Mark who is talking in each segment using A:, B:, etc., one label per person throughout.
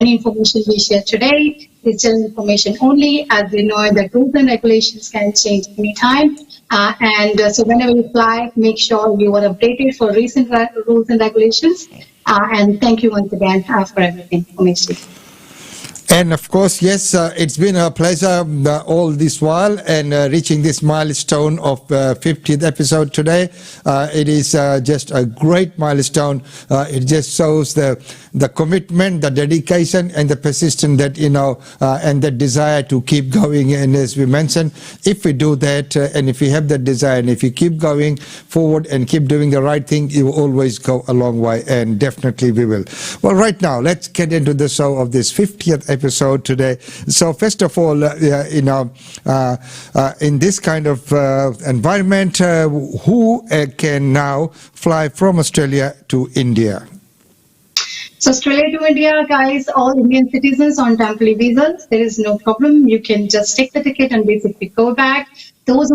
A: Any information we share today is general information only, as we know that rules and regulations can change anytime. So whenever you fly, make sure you are updated for recent rules and regulations. And thank you once again for everything, Umesh.
B: And of course, yes, it's been a pleasure all this while, and reaching this milestone of 50th episode today. It is just a great milestone. It just shows the commitment, the dedication, and the persistence that, and the desire to keep going. And as we mentioned, if we do that, and if we have that desire, and if you keep going forward and keep doing the right thing, you will always go a long way, and definitely we will. Well, right now, let's get into the show of this 50th episode today. So first of all, in this kind of environment, who can now fly from Australia to India?
A: So Australia to India, guys, all Indian citizens on temporary visas, there is no problem. You can just take the ticket and basically go back. Those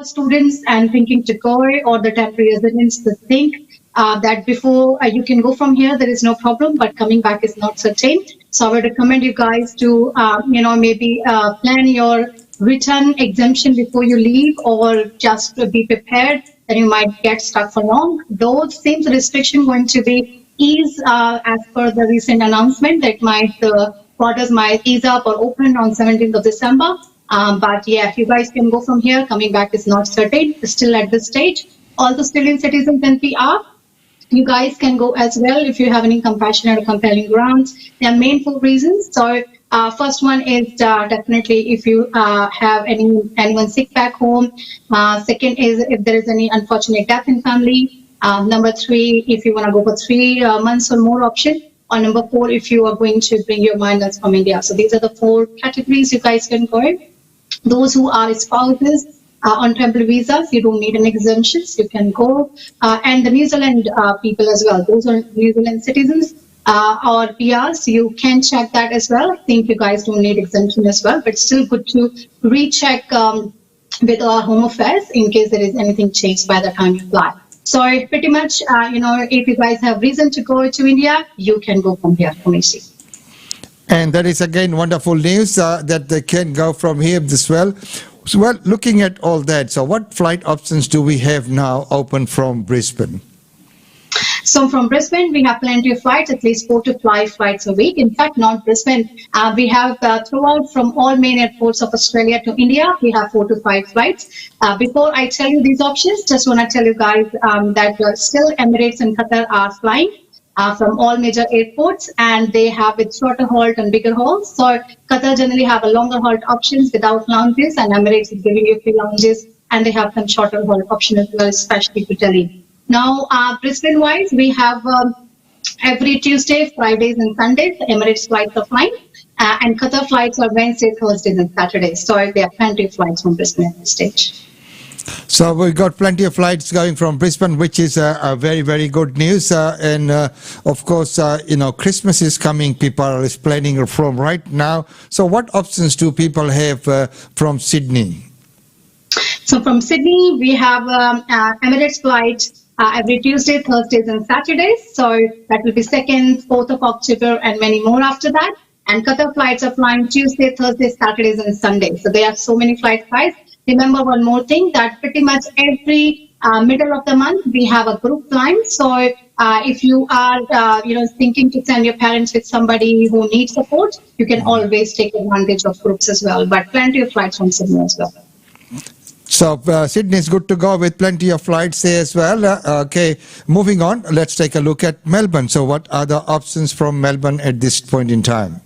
A: students and thinking to go, or the temporary residents to think that before you can go from here, there is no problem, but coming back is not certain. So I would recommend you guys to, maybe plan your return exemption before you leave, or just be prepared that you might get stuck for long. Those same restriction going to be eased as per the recent announcement that the borders might ease up or open on 17th of December. But yeah, if you guys can go from here, coming back is not certain, still at this stage. All the Australian citizens and PR, you guys can go as well if you have any compassionate or compelling grounds. There are main 4 reasons. So first one is definitely if you have anyone sick back home. Second is if there is any unfortunate death in family. Number 3, if you want to go for 3 months or more option. Or number 4, if you are going to bring your minors from India. So these are the 4 categories you guys can go in. Those who are spouses on temporary visas, you don't need an exemptions, you can go. And the New Zealand people as well, those are New Zealand citizens or PRs, you can check that as well. I think you guys don't need exemption as well, but still good to recheck with our Home Affairs in case there is anything changed by the time you fly. So pretty much, if you guys have reason to go to India, you can go from here, Umesh.
B: And that is again wonderful news that they can go from here as well. So, well, looking at all that, so what flight options do we have now open from Brisbane?
A: So from Brisbane, we have plenty of flights, at least 4 to 5 flights a week. In fact, not Brisbane. We have throughout from all main airports of Australia to India, we have 4 to 5 flights. Before I tell you these options, just want to tell you guys that still Emirates and Qatar are flying from all major airports, and they have with shorter halt and bigger halls. So Qatar generally have a longer halt options without lounges, and Emirates is giving you free lounges, and they have some shorter halt option as well, especially to Delhi. Now, Brisbane-wise, we have every Tuesday, Fridays, and Sundays. Emirates flights are flying, and Qatar flights are Wednesday, Thursdays, and Saturdays. So there are plenty of flights from Brisbane at this stage.
B: So we've got plenty of flights going from Brisbane, which is a very, very good news. And of course, Christmas is coming. People are planning from right now. So what options do people have from Sydney?
A: So from Sydney, we have Emirates flight every Tuesday, Thursdays, and Saturdays. So that will be 2nd, 4th of October, and many more after that. And Qatar flights are flying Tuesday, Thursday, Saturdays, and Sundays. So there are so many flights, guys. Remember one more thing, that pretty much every middle of the month, we have a group flight. So if you are, thinking to send your parents with somebody who needs support, you can always take advantage of groups as well. But plenty of flights from Sydney as well.
B: So Sydney is good to go with plenty of flights there as well. Okay, moving on, let's take a look at Melbourne. So what are the options from Melbourne at this point in time?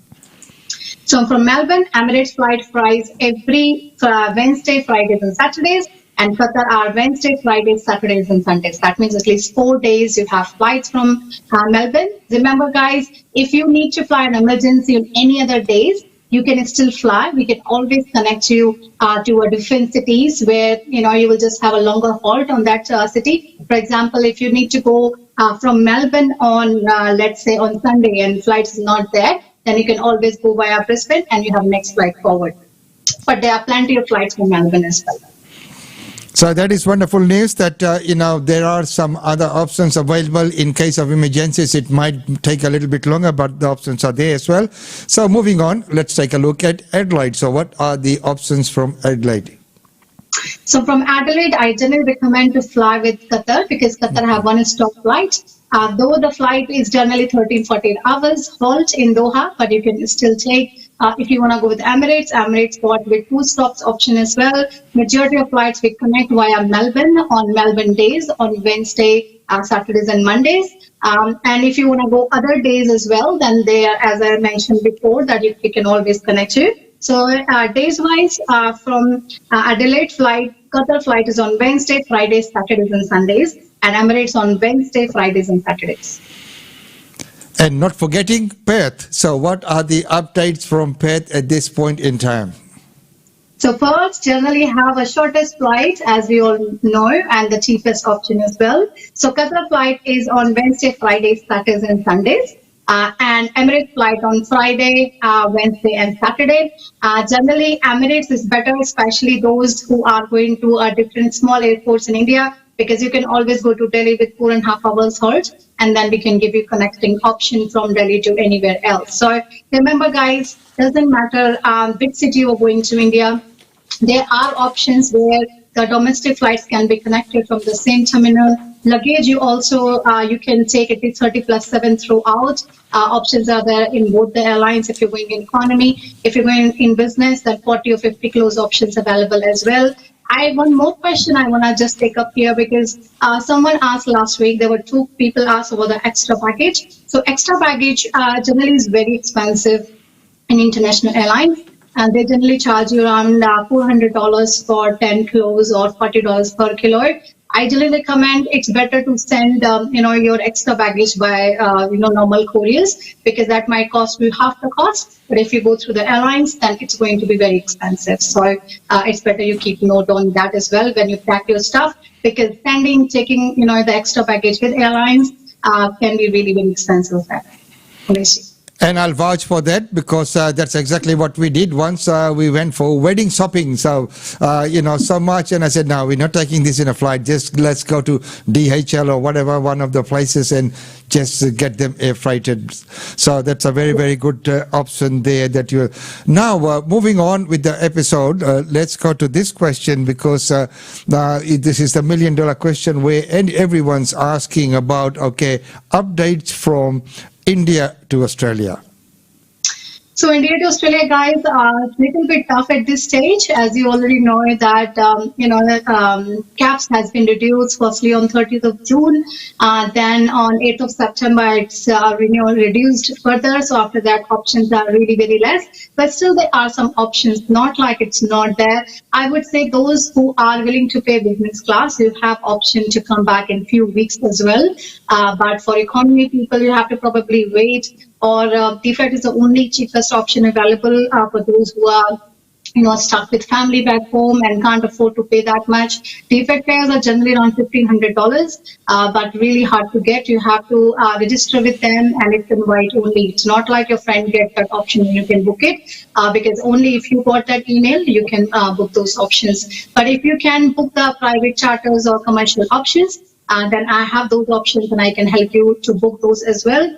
A: So from Melbourne, Emirates flight flies every Wednesday, Fridays and Saturdays. And Qatar are Wednesday, Fridays, Saturdays and Sundays. That means at least 4 days you have flights from Melbourne. Remember guys, if you need to fly an emergency on any other days, you can still fly. We can always connect you to a different cities where, you will just have a longer halt on that city. For example, if you need to go from Melbourne on, let's say on Sunday and flights is not there, then you can always go via Brisbane and you have next flight forward. But there are plenty of flights from Melbourne as well.
B: So that is wonderful news that, there are some other options available in case of emergencies. It might take a little bit longer, but the options are there as well. So moving on, let's take a look at Adelaide. So what are the options from Adelaide?
A: So from Adelaide, I generally recommend to fly with Qatar because Qatar have one-stop flight. Though the flight is generally 13-14 hours, halt in Doha, but you can still take, if you want to go with Emirates, Emirates got with 2 stops option as well. Majority of flights we connect via Melbourne on Melbourne days, on Wednesday, Saturdays and Mondays. And if you want to go other days as well, then they are, as I mentioned before, that we can always connect you. So days-wise, from Adelaide flight, Qatar flight is on Wednesday, Fridays, Saturdays and Sundays, and Emirates on Wednesday, Fridays and Saturdays.
B: And not forgetting Perth. So what are the updates from Perth at this point in time?
A: So Perth generally have a shortest flight, as we all know, and the cheapest option as well. So Qatar flight is on Wednesday, Fridays, Saturdays and Sundays. And Emirates flight on Friday, Wednesday and Saturday. Generally, Emirates is better, especially those who are going to different small airports in India, because you can always go to Delhi with 4.5 hours halt, and then we can give you connecting option from Delhi to anywhere else. So remember guys, doesn't matter which city you're going to India, there are options where the domestic flights can be connected from the same terminal. Luggage, you also, you can take it 30+7 throughout. Options are there in both the airlines if you're going in economy. If you're going in business, then 40 or 50 close options available as well. I have one more question I want to just take up here because someone asked last week, there were 2 people asked about the extra baggage. So extra baggage generally is very expensive in international airlines. And they generally charge you around $400 for 10 kilos or $40 per kilo. I generally recommend it's better to send, your extra baggage by, normal couriers because that might cost you half the cost. But if you go through the airlines, then it's going to be very expensive. So it's better you keep note on that as well when you pack your stuff because taking, the extra baggage with airlines can be really, very expensive. Honestly.
B: And I'll vouch for that because that's exactly what we did once. We went for wedding shopping. So, so much. And I said, no, we're not taking this in a flight. Just let's go to DHL or whatever, one of the places and just get them air freighted. So that's a very, very good option there that you now moving on with the episode. Let's go to this question because this is the $1 million question where everyone's asking about, updates from India to Australia.
A: So India to Australia, guys, are a little bit tough at this stage. As you already know that, caps has been reduced firstly on 30th of June. Then on 8th of September, it's reduced further. So after that, options are really very less. But still, there are some options, not like it's not there. I would say those who are willing to pay business class, you have option to come back in few weeks as well. But for economy people, you have to probably wait. Or default is the only cheapest option available for those who are stuck with family back home and can't afford to pay that much. Default fares are generally around $1,500, but really hard to get. You have to register with them and it's invite only. It's not like your friend gets that option and you can book it because only if you got that email, you can book those options. But if you can book the private charters or commercial options, then I have those options and I can help you to book those as well.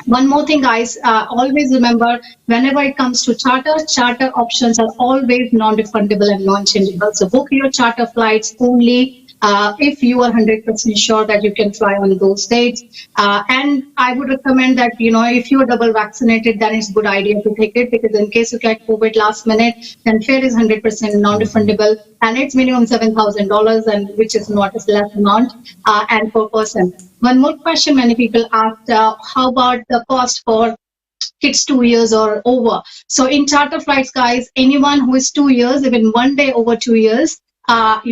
A: One more thing, guys, always remember, whenever it comes to charter options are always non-refundable and non-changeable. So book your charter flights only if you are 100% sure that you can fly on those dates. And I would recommend that, if you are double vaccinated, then it's a good idea to take it, because in case you get COVID last minute, then fare is 100% non-refundable, and it's minimum $7,000, and which is not a less amount, and per person. One more question many people asked, how about the cost for kids 2 years or over? So in charter flights, guys, anyone who is 2 years, even one day over 2 years, up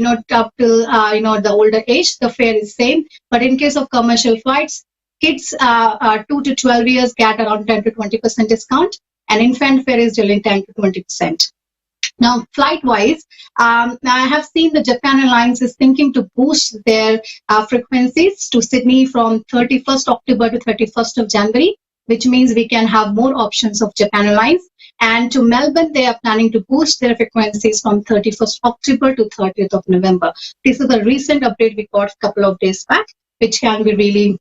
A: till the older age, the fare is same. But in case of commercial flights, kids 2 to 12 years get around 10 to 20% discount, and infant fare is still in 10 to 20%. Now, flight-wise, I have seen the Japan Airlines is thinking to boost their frequencies to Sydney from 31st October to 31st of January, which means we can have more options of Japan Airlines. And to Melbourne, they are planning to boost their frequencies from 31st October to 30th of November. This is a recent update we got a couple of days back, which can be really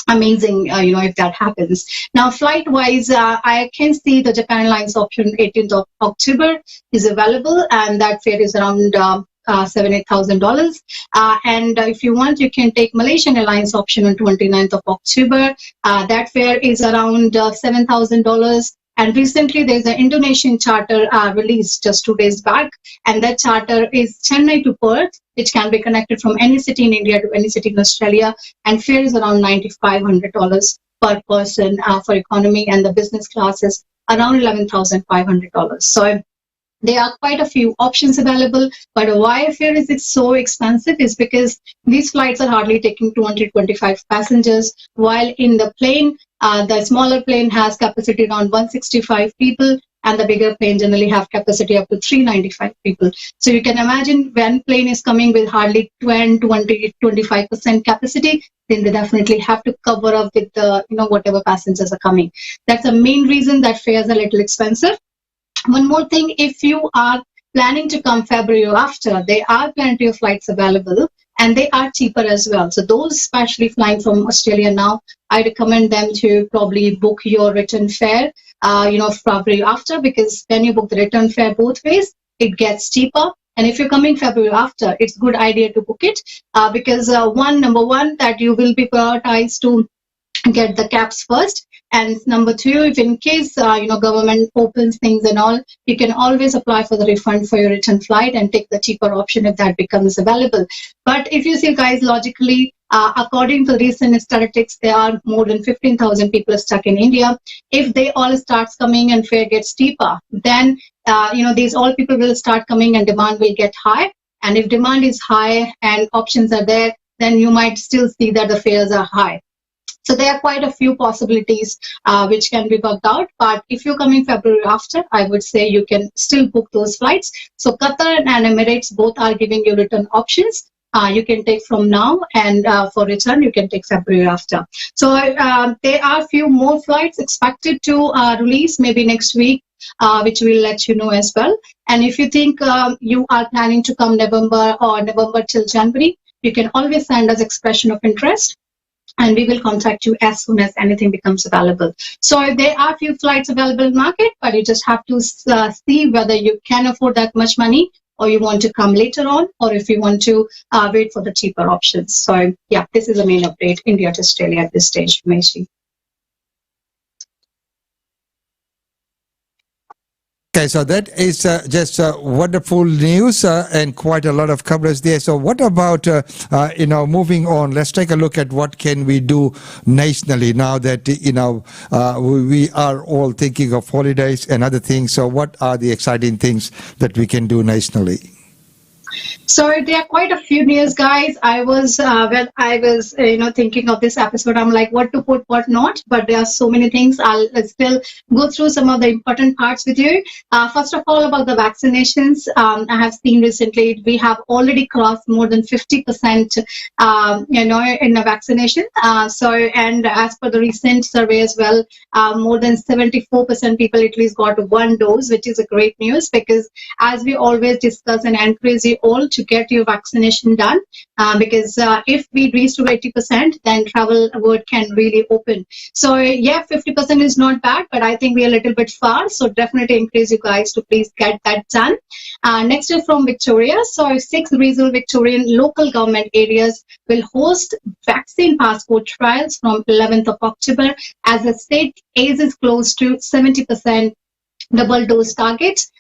A: amazing, if that happens. Now, flight-wise, I can see the Japan Airlines option 18th of October is available, and that fare is around $7,000-8,000. And if you want, you can take Malaysian Airlines option on 29th of October. That fare is around $7,000. And recently, there's an Indonesian charter released just 2 days back, and that charter is Chennai to Perth, which can be connected from any city in India to any city in Australia, and fare is around $9,500 per person for economy, and the business class is around $11,500. So there are quite a few options available, but why fare is it so expensive is because these flights are hardly taking 225 passengers, while in the plane, the smaller plane has capacity around 165 people, and the bigger plane generally have capacity up to 395 people. So you can imagine when plane is coming with hardly 25% capacity, then they definitely have to cover up with the, whatever passengers are coming. That's the main reason that fares are a little expensive. One more thing, if you are planning to come February or after, there are plenty of flights available, and they are cheaper as well. So those especially flying from Australia now, I recommend them to probably book your return fare, February after, because when you book the return fare both ways, it gets cheaper. And if you're coming February after, it's a good idea to book it, because number one, that you will be prioritized to get the caps first. And number two, if in case, government opens things and all, you can always apply for the refund for your return flight and take the cheaper option if that becomes available. But if you see, guys, logically, according to recent statistics, there are more than 15,000 people stuck in India. If they all start coming and fare gets cheaper, then, these all people will start coming and demand will get high. And if demand is high and options are there, then you might still see that the fares are high. So there are quite a few possibilities which can be worked out. But if you're coming February after, I would say you can still book those flights. So Qatar and Emirates both are giving you return options. You can take from now, and for return, you can take February after. So there are a few more flights expected to release maybe next week, which we'll let you know as well. And if you think you are planning to come November or November till January, you can always send us expression of interest, and we will contact you as soon as anything becomes available. So there are few flights available in market, but you just have to see whether you can afford that much money, or you want to come later on, or if you want to wait for the cheaper options. So yeah, this is the main update, India to Australia at this stage, Meshi.
B: Okay, so that is just wonderful news and quite a lot of coverage there. So what about, moving on, let's take a look at what can we do nationally now that, we are all thinking of holidays and other things. So what are the exciting things that we can do nationally?
A: So there are quite a few news, guys. I was when I was thinking of this episode, I'm like, what to put, what not. But there are so many things. I'll still go through some of the important parts with you. First of all, about the vaccinations, I have seen recently we have already crossed more than 50%, in the vaccination. And as per the recent survey as well, more than 74% people at least got one dose, which is a great news, because as we always discuss and encourage you all all to get your vaccination done, because if we reach to 80%, then travel world can really open. So yeah, 50% is not bad, but I think we are a little bit far. So definitely encourage you guys to please get that done. Next is from Victoria. So 6 regional Victorian local government areas will host vaccine passport trials from 11th of October as the state is close to 70% double dose targets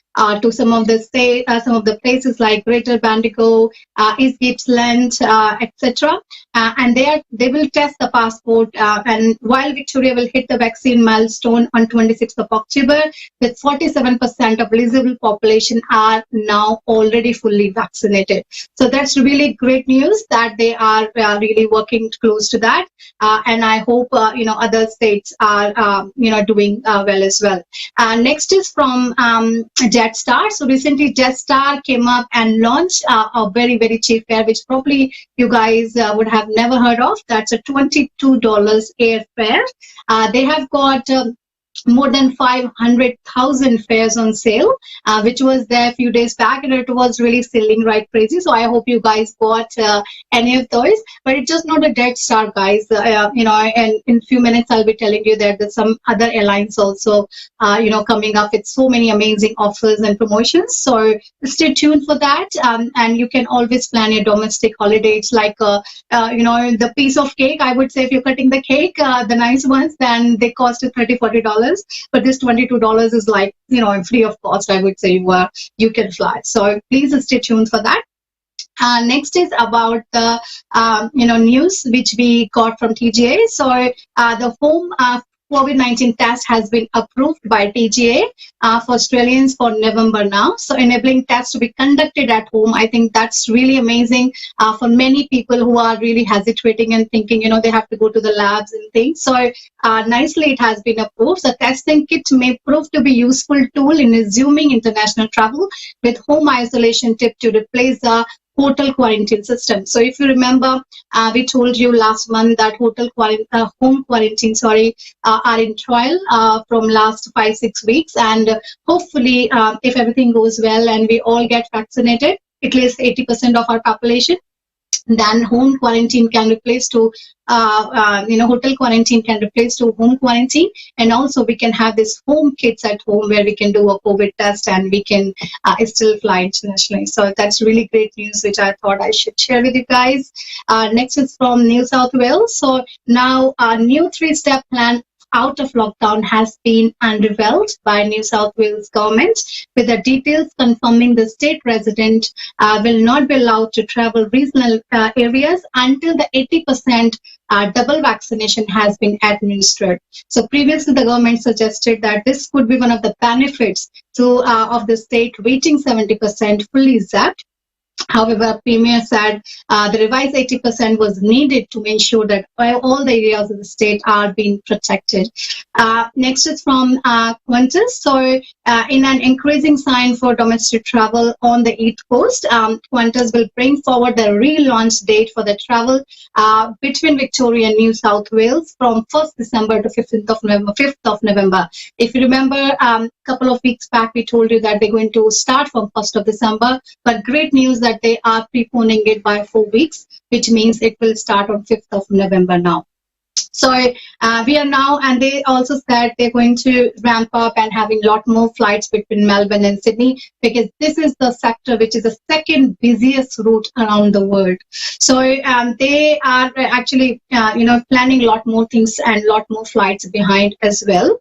A: to some of the places like Greater Bendigo, East Gippsland, etc. And they will test the passport. And while Victoria will hit the vaccine milestone on 26th of October, with 47% of eligible population are now already fully vaccinated. So that's really great news that they are really working close to that. And I hope other states are doing well as well. Next is from Jetstar. So recently Jetstar came up and launched a very, very cheap fare, which probably you guys would have never heard of. That's a $22 airfare. They have got more than 500,000 fares on sale, which was there a few days back, and it was really selling right crazy. So I hope you guys got any of those. But it's just not a dead start, guys. And in a few minutes I'll be telling you that there's some other airlines also, coming up with so many amazing offers and promotions. So stay tuned for that. And you can always plan your domestic holidays, like the piece of cake. I would say if you're cutting the cake, the nice ones, then they cost you $30-40. But this $22 is like, free of cost. I would say you can fly. So please stay tuned for that. Next is about the news which we got from TGA. So the home COVID-19 test has been approved by TGA for Australians for November now. So enabling tests to be conducted at home. I think that's really amazing for many people who are really hesitating and thinking, they have to go to the labs and things. So nicely it has been approved. The testing kit may prove to be useful tool in resuming international travel, with home isolation tip to replace the hotel quarantine system. So if you remember, we told you last month that home quarantine, are in trial from last 5-6 weeks, and hopefully, if everything goes well and we all get vaccinated, at least 80% of our population, then home quarantine can replace to hotel quarantine can replace to home quarantine, and also we can have this home kits at home where we can do a COVID test and we can still fly internationally. So that's really great news, which I thought I should share with you guys. Next is from New South Wales. So now a new 3-step plan out of lockdown has been unveiled by New South Wales government, with the details confirming the state resident will not be allowed to travel regional areas until the 80% double vaccination has been administered. So previously the government suggested that this could be one of the benefits of the state reaching 70% fully zapped. However, Premier said the revised 80% was needed to ensure that all the areas of the state are being protected. Next is from Qantas. So in an increasing sign for domestic travel on the East Coast, Qantas will bring forward the relaunch date for the travel between Victoria and New South Wales from 1st December to 5th of November. If you remember, a couple of weeks back, we told you that they're going to start from 1st of December, but great news that they are preponing it by 4 weeks, which means it will start on 5th of November now. So we are now, and they also said they're going to ramp up and having a lot more flights between Melbourne and Sydney, because this is the sector which is the second busiest route around the world. So they are actually, planning a lot more things and a lot more flights behind as well,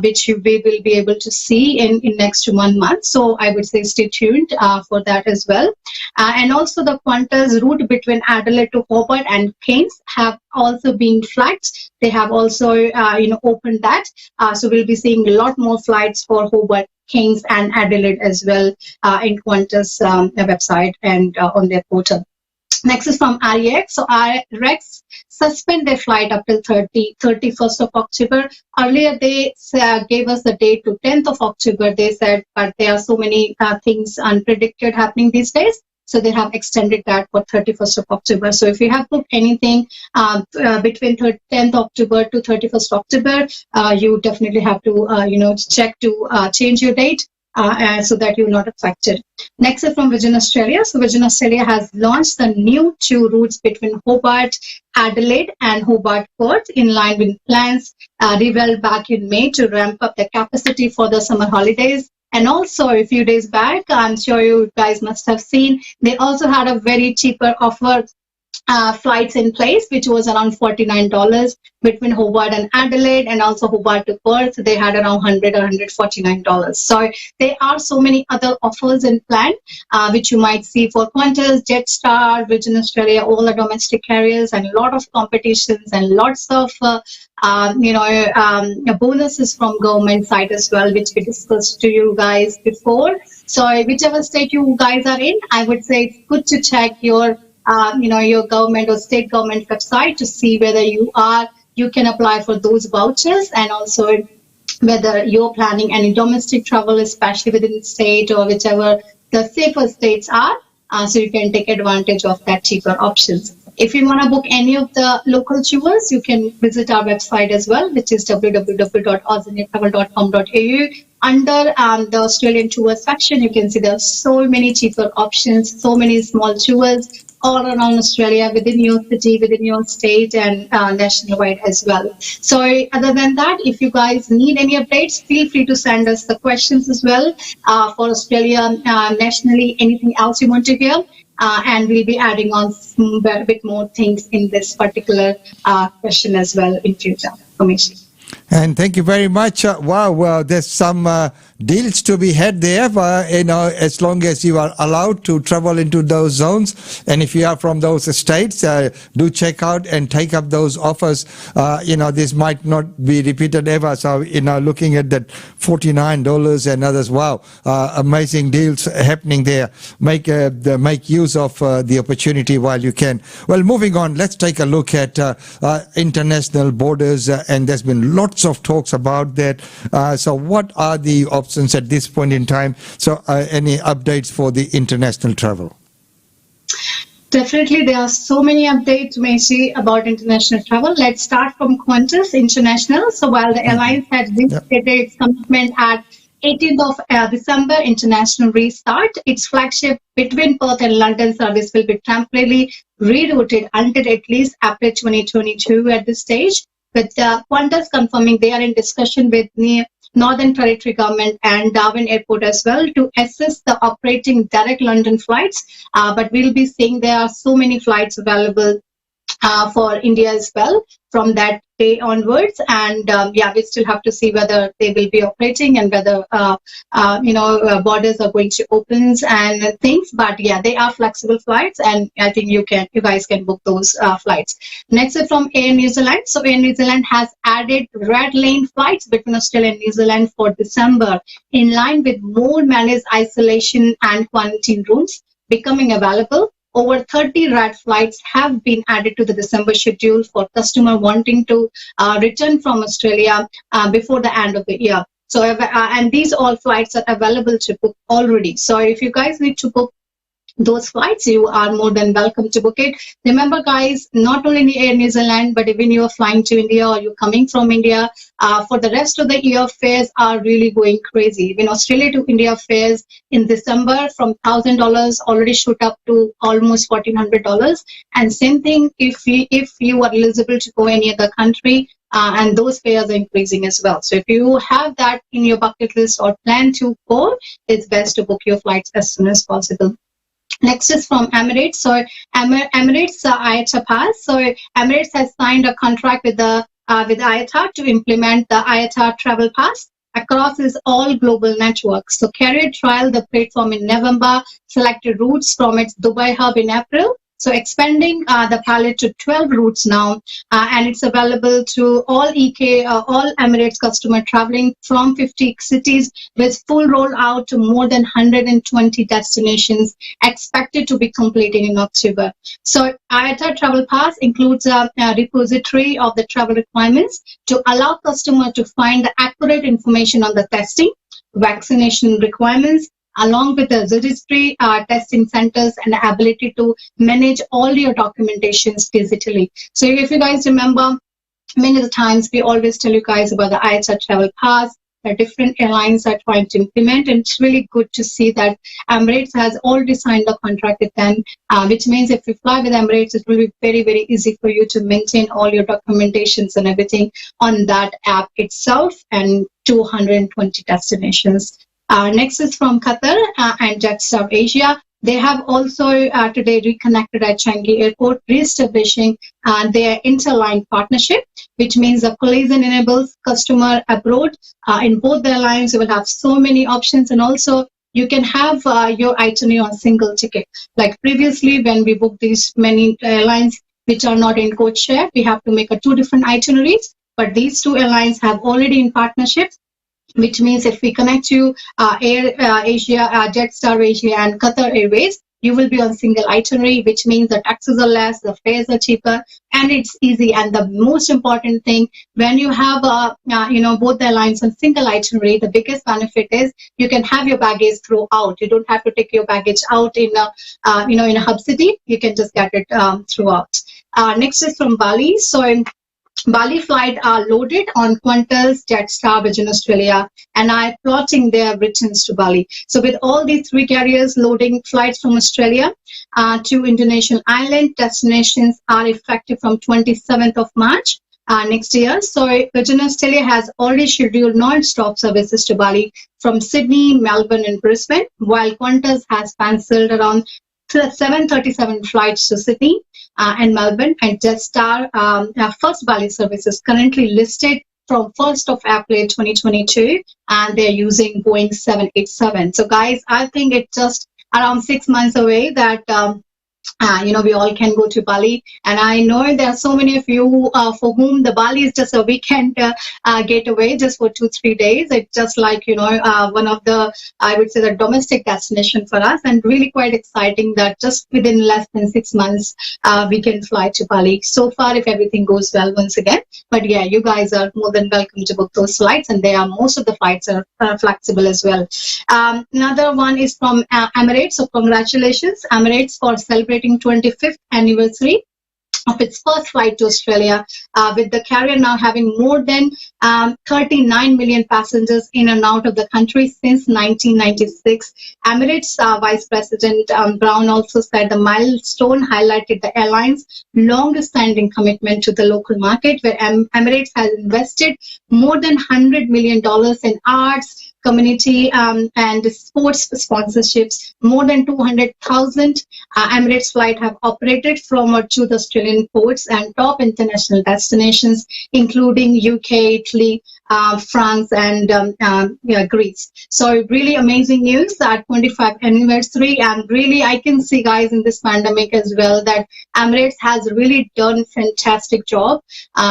A: which we will be able to see in next 1 month. So I would say stay tuned for that as well. And also the Qantas route between Adelaide to Hobart and Cairns have also been flagged. They have also, opened that. So we'll be seeing a lot more flights for Hobart, Cairns and Adelaide as well in Qantas website and on their portal. Next is from REX. So REX suspend their flight up till 31st of October. Earlier, they gave us the date to 10th of October. They said, but there are so many things unpredicted happening these days. So they have extended that for 31st of October. So if you have booked anything between 10th October to 31st October, you definitely have to, check to change your date. so that you're not affected. Next is from Virgin Australia. So Virgin Australia has launched the new two routes between Hobart, Adelaide and Hobart Perth in line with plans revealed back in May to ramp up the capacity for the summer holidays. And also a few days back, I'm sure you guys must have seen, they also had a very cheaper offer flights in place, which was around $49 between Hobart and Adelaide, and also Hobart to Perth. They had around $100 or $149. So there are so many other offers in plan, which you might see for Qantas, Jetstar, Virgin Australia, all the domestic carriers, and a lot of competitions and lots of bonuses from government side as well, which we discussed to you guys before. So whichever state you guys are in, I would say it's good to check your your government or state government website to see whether you can apply for those vouchers, and also whether you're planning any domestic travel, especially within the state or whichever the safer states are, so you can take advantage of that cheaper options. If you want to book any of the local tours, you can visit our website as well, which is www.australiantravel.com.au. Under the Australian tours section, you can see there are so many cheaper options, so many small tours all around Australia, within your city, within your state, and nationwide as well. So other than that, if you guys need any updates, feel free to send us the questions as well for Australia nationally, anything else you want to hear. And we'll be adding on a bit more things in this particular question as well in future. Ramesh.
B: And thank you very much. Wow, there's some deals to be had there, as long as you are allowed to travel into those zones. And if you are from those states, do check out and take up those offers. This might not be repeated ever. So, looking at that $49 and others, wow, amazing deals happening there. Make use of the opportunity while you can. Well, moving on, let's take a look at international borders, and there's been lots of talks about that. So what are the options at this point in time? So any updates for the international travel?
A: Definitely, there are so many updates, Meshi, about international travel. Let's start from Qantas International. So while the airlines had restated its commitment at 18th of December, international restart, its flagship between Perth and London service will be temporarily rerouted until at least April 2022 at this stage. With Qantas confirming they are in discussion with the Northern Territory government and Darwin Airport as well to assist the operating direct London flights. But we'll be seeing there are so many flights available for India as well from that day onwards, and we still have to see whether they will be operating and whether borders are going to open and things. But yeah, they are flexible flights, and I think you guys can book those flights. Next is from Air New Zealand. So Air New Zealand has added red lane flights between Australia and New Zealand for December, in line with more managed isolation and quarantine rooms becoming available. Over 30 red flights have been added to the December schedule for customers wanting to return from Australia before the end of the year. So, and these all flights are available to book already. So if you guys need to book those flights, you are more than welcome to book it. Remember, guys, not only Air New Zealand, but even you are flying to India or you're coming from India, for the rest of the year, fares are really going crazy. Even Australia to India fares in December from $1,000 already shoot up to almost $1,400. And same thing if you are eligible to go any other country, and those fares are increasing as well. So if you have that in your bucket list or plan to go, it's best to book your flights as soon as possible. Next is from Emirates. So Emirates IATA Pass. So Emirates has signed a contract with IATA to implement the IATA Travel Pass across its all global networks. So carrier trialed the platform in November, selected routes from its Dubai hub in April. So expanding the palette to 12 routes now, and it's available to all all Emirates customer traveling from 50 cities, with full rollout to more than 120 destinations expected to be completed in October. So IATA Travel Pass includes a repository of the travel requirements to allow customers to find the accurate information on the testing, vaccination requirements, along with the registry, testing centers, and the ability to manage all your documentations digitally. So if you guys remember, many of the times we always tell you guys about the IATA Travel Pass, different airlines are trying to implement. And it's really good to see that Emirates has already signed a contract with them, which means if you fly with Emirates, it will be very, very easy for you to maintain all your documentations and everything on that app itself, and 220 destinations. Next is from Qatar and Jetstar Asia. They have also today reconnected at Changi Airport, re-establishing their interline partnership, which means the collision enables customer abroad. In both the airlines, you will have so many options, and also you can have your itinerary on single ticket. Like previously, when we booked these many airlines which are not in code share, we have to make two different itineraries. But these two airlines have already in partnership, which means if we connect to Air Asia, Jetstar Asia, and Qatar Airways, you will be on single itinerary, which means the taxes are less, the fares are cheaper, and it's easy. And the most important thing, when you have both the airlines on single itinerary, the biggest benefit is you can have your baggage throughout. You don't have to take your baggage out in in a hub city. You can just get it throughout. Next is from Bali. So in Bali flight are loaded on Qantas, Jetstar, Virgin Australia, and are plotting their returns to Bali. So with all these three carriers loading flights from Australia to Indonesian island destinations are effective from 27th of March next year. So Virgin Australia has already scheduled non-stop services to Bali from Sydney, Melbourne, and Brisbane, while Qantas has cancelled around 737 flights to Sydney and Melbourne, and Jetstar first Bali service is currently listed from 1st of April 2022, and they're using Boeing 787. So guys, I think it's just around 6 months away that we all can go to Bali. And I know there are so many of you for whom the Bali is just a weekend getaway, just for 2-3 days. It's just like, one of the, I would say, the domestic destination for us, and really quite exciting that just within less than 6 months, we can fly to Bali. So far, if everything goes well once again. But yeah, you guys are more than welcome to book those flights, and most of the flights are flexible as well. Another one is from Emirates. So congratulations, Emirates, for celebrating 25th anniversary of its first flight to Australia, with the carrier now having more than 39 million passengers in and out of the country since 1996. Emirates Vice President Brown also said the milestone highlighted the airline's long-standing commitment to the local market, where Emirates has invested more than $100 million in arts, community and sports sponsorships. More than 200,000 Emirates flights have operated from or to the Australian ports and top international destinations, including UK, Italy, France, and Greece. So really amazing news at 25th anniversary, and really I can see, guys, in this pandemic as well, that Emirates has really done a fantastic job.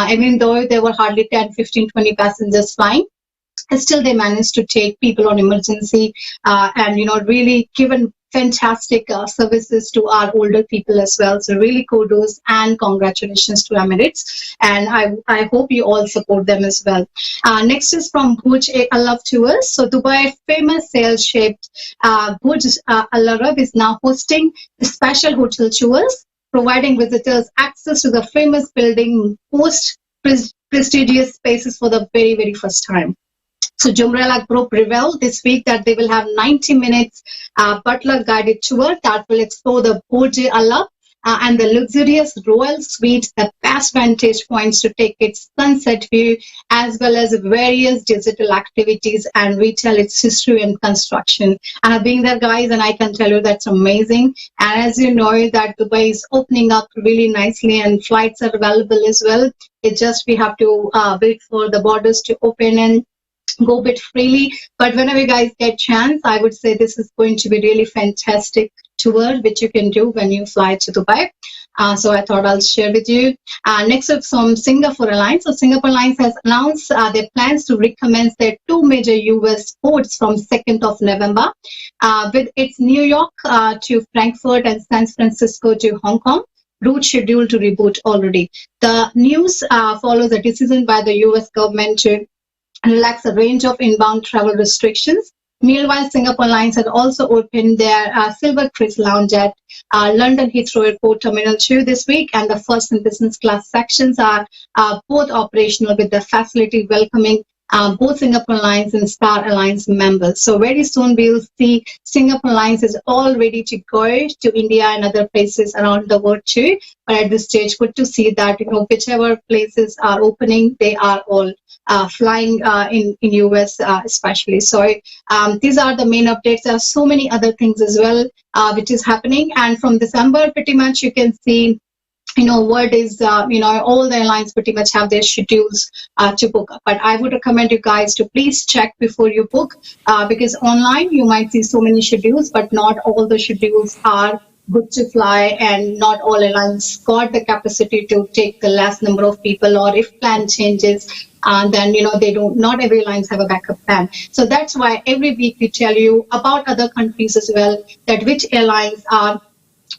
A: Even though there were hardly 10, 15, 20 passengers flying, still they managed to take people on emergency and really given fantastic services to our older people as well. So really kudos and congratulations to Emirates, and I hope you all support them as well. Next is from Burj Al Arab Tours. So Dubai famous sail-shaped Burj Al Arab is now hosting special hotel tours, providing visitors access to the famous building, most prestigious spaces for the very, very first time. So Jumrella Group revealed this week that they will have 90 minutes butler guided tour that will explore the Burj Al Arab and the luxurious royal suite, the best vantage points to take its sunset view, as well as various digital activities and retell its history and construction. I have been there, guys, and I can tell you that's amazing. And as you know, that Dubai is opening up really nicely, and flights are available as well. It's just we have to wait for the borders to open and go a bit freely. But whenever you guys get chance, I would say this is going to be really fantastic tour which you can do when you fly to Dubai. So I thought I'll share with you. Next up, from Singapore Airlines. So Singapore Airlines has announced their plans to recommence their two major US ports from 2nd of November, with its New York to Frankfurt and San Francisco to Hong Kong route scheduled to reboot already. The news follows a decision by the US government to relax a range of inbound travel restrictions. Meanwhile, Singapore Airlines had also opened their Silver Chris Lounge at London Heathrow Airport Terminal 2 this week, and the first and business class sections are both operational, with the facility welcoming both Singapore Airlines and Star Alliance members. So very soon we'll see Singapore Airlines is all ready to go to India and other places around the world too. But at this stage, good to see that whichever places are opening, they are all flying in US especially. So these are the main updates. There are so many other things as well which is happening. And from December, pretty much you can see what is all the airlines pretty much have their schedules to book, but I would recommend you guys to please check before you book, because online you might see so many schedules, but not all the schedules are good to fly, and not all airlines got the capacity to take the last number of people, or if plan changes, then they don't, not every airlines have a backup plan. So that's why every week we tell you about other countries as well, that which airlines are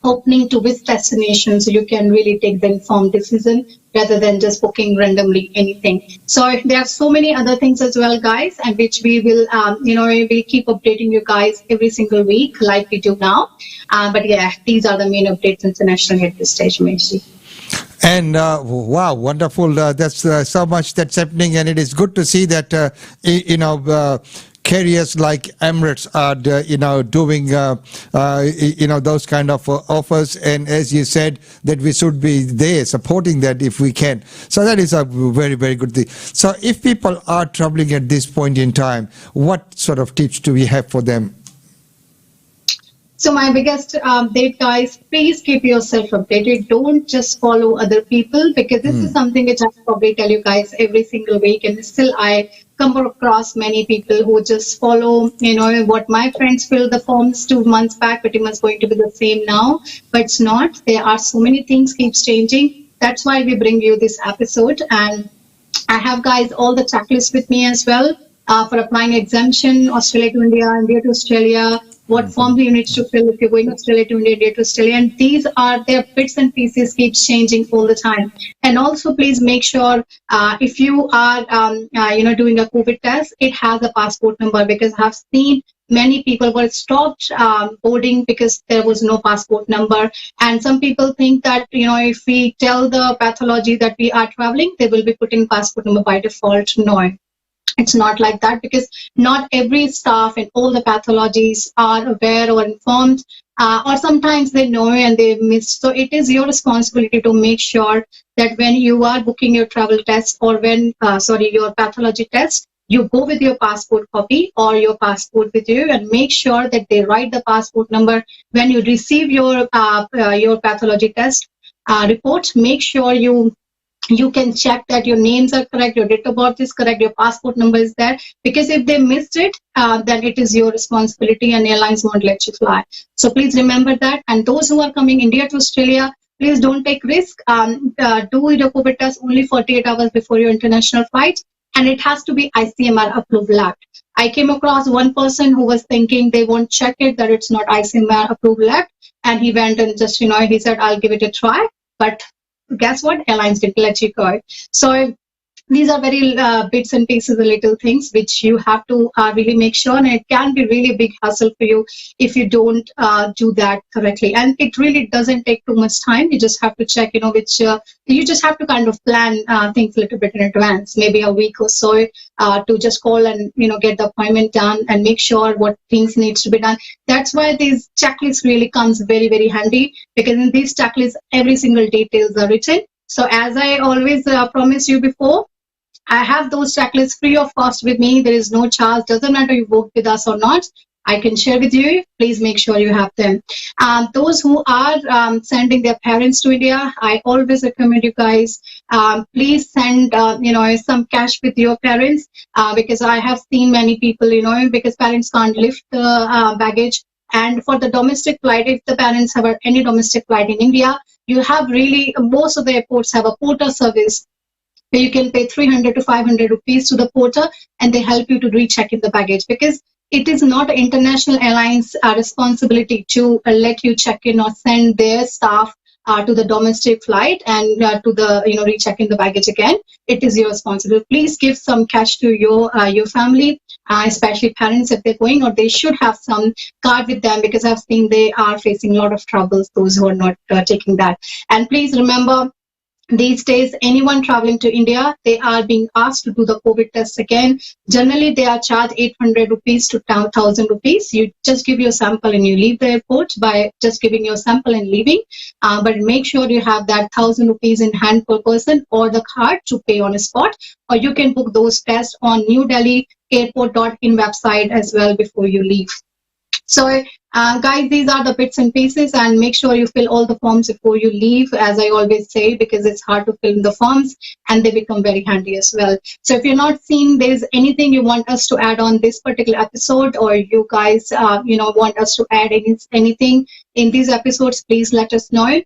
A: opening to which destination, so you can really take the informed decision rather than just booking randomly anything. So there are so many other things as well, guys, and which we will we keep updating you guys every single week like we do now, but yeah, these are the main updates internationally at this stage, Messi.
B: And wow, wonderful! That's so much that's happening, and it is good to see that carriers like Emirates are doing those kind of offers, and as you said, that we should be there supporting that if we can. So that is a very, very good thing. So if people are traveling at this point in time, what sort of tips do we have for them?
A: So my biggest update, guys, please keep yourself updated. Don't just follow other people, because this is something which I probably tell you guys every single week, and still I come across many people who just follow, what my friends filled the forms 2 months back, pretty much going to be the same now, but it's not. There are so many things keeps changing. That's why we bring you this episode, and I have, guys, all the checklists with me as well for applying exemption, Australia to India, India to Australia, what forms you need to fill if you're going Australia to India, India to Australia. And these are their bits and pieces keeps changing all the time. And also, please make sure if you are, doing a COVID test, it has a passport number, because I have seen many people were stopped boarding because there was no passport number. And some people think that, if we tell the pathology that we are traveling, they will be putting passport number by default. No. It's not like that, because not every staff and all the pathologies are aware or informed, or sometimes they know and they miss. So it is your responsibility to make sure that when you are booking your travel test, or when, your pathology test, you go with your passport copy or your passport with you, and make sure that they write the passport number when you receive your pathology test report. Make sure you can check that your names are correct, your date of birth is correct, your passport number is there, because if they missed it, then it is your responsibility, and airlines won't let you fly. So please remember that. And those who are coming India to Australia, please don't take risk. Do your COVID test only 48 hours before your international flight, and it has to be ICMR approved lab. I came across one person who was thinking they won't check it, that it's not ICMR approved lab, and he went and just, he said, I'll give it a try. But guess what? Airlines didn't let you go. So these are very bits and pieces, the little things which you have to really make sure, and it can be really a big hassle for you if you don't do that correctly. And it really doesn't take too much time. You just have to check, which you just have to kind of plan things a little bit in advance, maybe a week or so, to just call and get the appointment done and make sure what things needs to be done. That's why these checklists really comes very, very handy, because in these checklists every single details are written. So as I always promised you before, I have those checklists free of cost with me. There is no charge. Doesn't matter you work with us or not. I can share with you. Please make sure you have them. Those who are sending their parents to India, I always recommend you guys, please send some cash with your parents, because I have seen many people, because parents can't lift the baggage. And for the domestic flight, if the parents have any domestic flight in India, you have really, most of the airports have a porter service. So you can pay 300 to 500 rupees to the porter, and they help you to recheck in the baggage, because it is not international airlines' responsibility to let you check in or send their staff to the domestic flight and to the recheck in the baggage again. It is your responsibility. Please give some cash to your family, especially parents if they're going, or they should have some card with them, because I've seen they are facing a lot of troubles, those who are not taking that. And please remember, these days, anyone traveling to India, they are being asked to do the COVID test again. Generally, they are charged 800 rupees to 1,000 rupees. You just give your sample and you leave the airport by just giving your sample and leaving. But make sure you have that 1,000 rupees in hand per person or the card to pay on a spot. Or you can book those tests on New Delhi airport.in website as well before you leave. So, guys, these are the bits and pieces, and make sure you fill all the forms before you leave, as I always say, because it's hard to fill in the forms and they become very handy as well. So if you're not seeing there's anything you want us to add on this particular episode, or you guys, want us to add anything in these episodes, please let us know.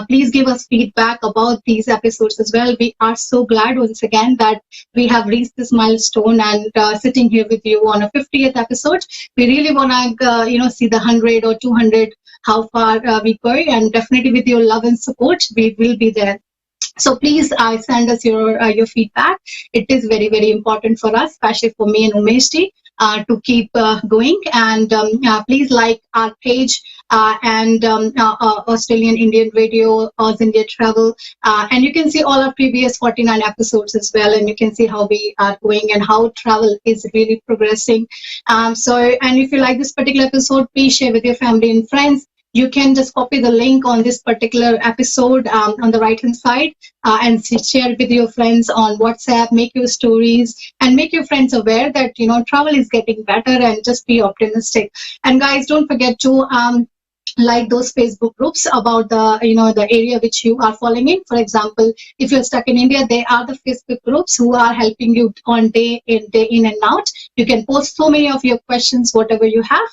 A: Please give us feedback about these episodes as well. We are so glad once again that we have reached this milestone and sitting here with you on a 50th episode. We really want to, see the 100 or 200, how far we go, and definitely with your love and support, we will be there. So please send us your feedback. It is very, very important for us, especially for me and Umeshji, to keep going. And please like our page and Australian Indian Radio, Oz India Travel. And you can see all our previous 49 episodes as well. And you can see how we are going and how travel is really progressing. And if you like this particular episode, please share with your family and friends. You can just copy the link on this particular episode on the right hand side and share it with your friends on WhatsApp, make your stories and make your friends aware that, travel is getting better, and just be optimistic. And guys, don't forget to like those Facebook groups about the area which you are following in. For example, if you're stuck in India, there are the Facebook groups who are helping you on day in and out. You can post so many of your questions, whatever you have.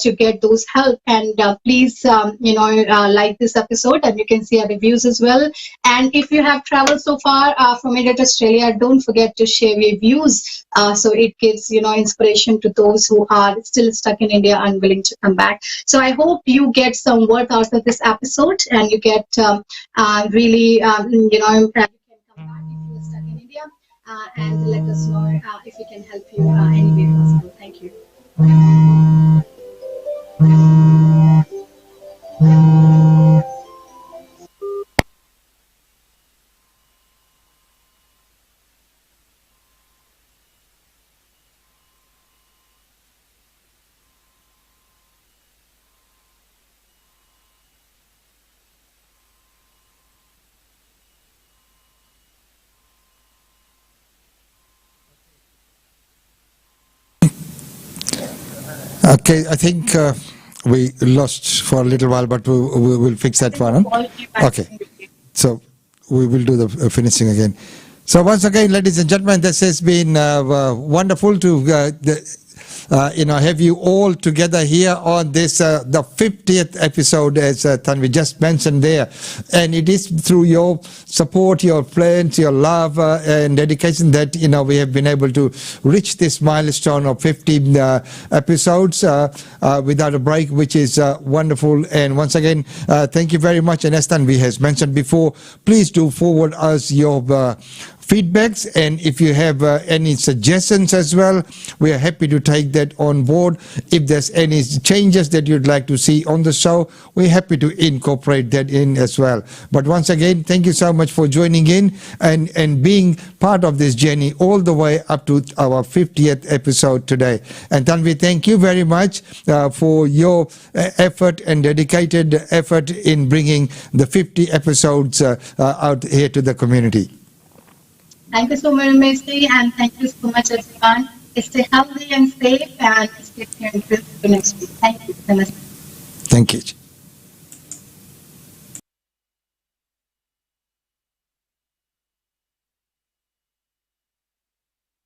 A: To get those help, and please like this episode, and you can see our reviews as well. And if you have traveled so far from India to Australia, don't forget to share your views, so it gives inspiration to those who are still stuck in India and willing to come back. So I hope you get some worth out of this episode, and you get really you can come back if you're stuck in India, and let us know if we can help you any way possible. Thank you.
B: Okay, I think we lost for a little while, but we will fix that one. Okay, so we will do the finishing again. So once again, ladies and gentlemen, this has been wonderful to have you all together here on this the 50th episode, as Tanvi just mentioned there. And it is through your support, your friends, your love and dedication that we have been able to reach this milestone of 50 episodes without a break, which is wonderful. And once again, thank you very much. And as Tanvi has mentioned before, please do forward us your feedbacks, and if you have any suggestions as well, we are happy to take that on board. If there's any changes that you'd like to see on the show, we're happy to incorporate that in as well. But once again, thank you so much for joining in and being part of this journey all the way up to our 50th episode today. And Tanvi, thank you very much for your effort and dedicated effort in bringing the 50 episodes out here to the community.
A: Thank you so much, Messi, and thank you so much, everyone. Stay healthy and safe, and stay tuned for the next week. Thank you. Namaste.
B: Thank you.